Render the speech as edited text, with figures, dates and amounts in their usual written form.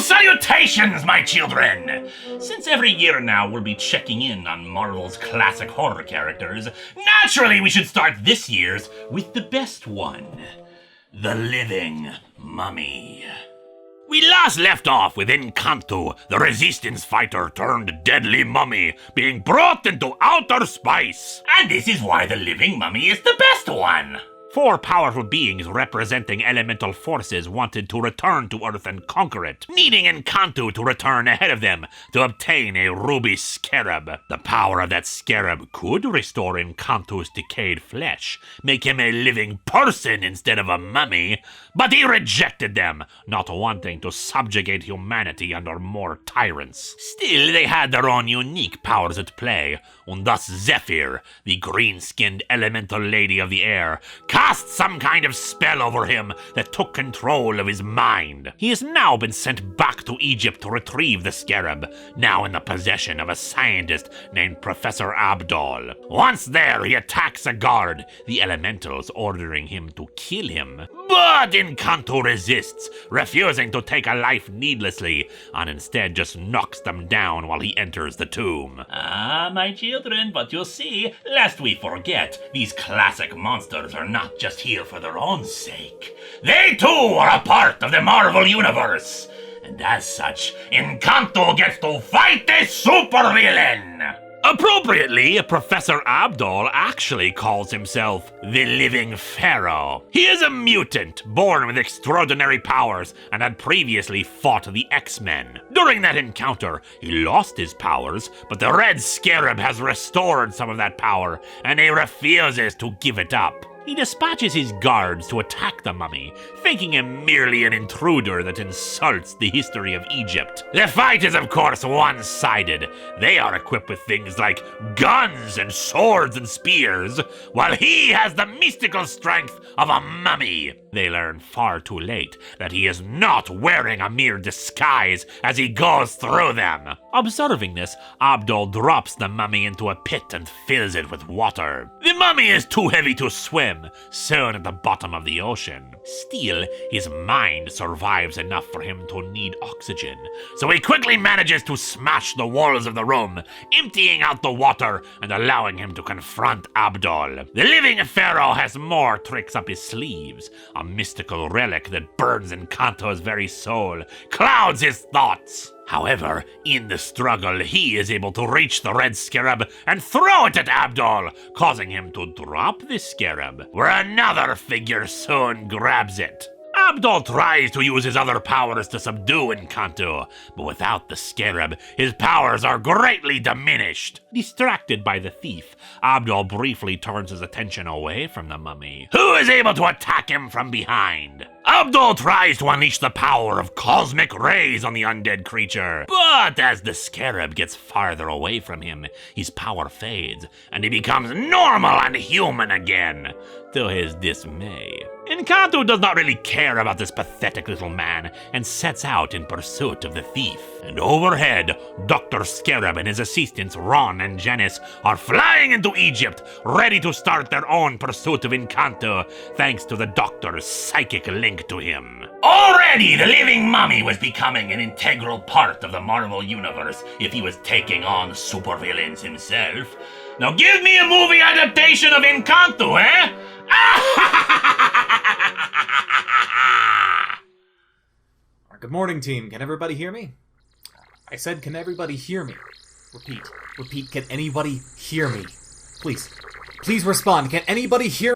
Salutations, my children! Since every year now we'll be checking in on Marvel's classic horror characters, naturally we should start this year's with the best one. The Living Mummy. We last left off with Encanto, the resistance fighter turned deadly mummy, being brought into outer space. And this is why the Living Mummy is the best one. 4 powerful beings representing elemental forces wanted to return to Earth and conquer it, needing Encanto to return ahead of them to obtain a ruby scarab. The power of that scarab could restore Encanto's decayed flesh, make him a living person instead of a mummy, but he rejected them, not wanting to subjugate humanity under more tyrants. Still, they had their own unique powers at play, and thus Zephyr, the green-skinned elemental lady of the air, cast some kind of spell over him that took control of his mind. He has now been sent back to Egypt to retrieve the scarab, now in the possession of a scientist named Professor Abdol. Once there, he attacks a guard, the elementals ordering him to kill him. But Encanto resists, refusing to take a life needlessly, and instead just knocks them down while he enters the tomb. Ah, my children, but you see, lest we forget, these classic monsters are not just here for their own sake. They too are a part of the Marvel Universe. And as such, Encanto gets to fight a supervillain! Appropriately, Professor Abdol actually calls himself the Living Pharaoh. He is a mutant, born with extraordinary powers, and had previously fought the X-Men. During that encounter, he lost his powers, but the Red Scarab has restored some of that power, and he refuses to give it up. He dispatches his guards to attack the mummy, thinking him merely an intruder that insults the history of Egypt. The fight is of course one-sided. They are equipped with things like guns and swords and spears, while he has the mystical strength of a mummy. They learn far too late that he is not wearing a mere disguise as he goes through them. Observing this, Abdol drops the mummy into a pit and fills it with water. The mummy is too heavy to swim, soon at the bottom of the ocean. Still, his mind survives enough for him to need oxygen, so he quickly manages to smash the walls of the room, emptying out the water and allowing him to confront Abdol. The Living Pharaoh has more tricks up his sleeves. A mystical relic that burns Encanto's very soul, clouds his thoughts. However, in the struggle, he is able to reach the Red Scarab and throw it at Abdol, causing him to drop the scarab, where another figure soon grabs it. Abdol tries to use his other powers to subdue Encanto, but without the scarab, his powers are greatly diminished. Distracted by the thief, Abdol briefly turns his attention away from the mummy, who is able to attack him from behind. Abdol tries to unleash the power of cosmic rays on the undead creature, but as the scarab gets farther away from him, his power fades, and he becomes normal and human again, to his dismay. Encanto does not really care about this pathetic little man and sets out in pursuit of the thief. And overhead, Dr. Scarab and his assistants Ron and Janice are flying into Egypt, ready to start their own pursuit of Encanto, thanks to the Doctor's psychic link to him. Already, the Living Mummy was becoming an integral part of the Marvel Universe if he was taking on supervillains himself. Now give me a movie adaptation of Encanto, eh? Good morning, team. Can everybody hear me? I said, can everybody hear me? Repeat. Can anybody hear me? Please respond. Can anybody hear me?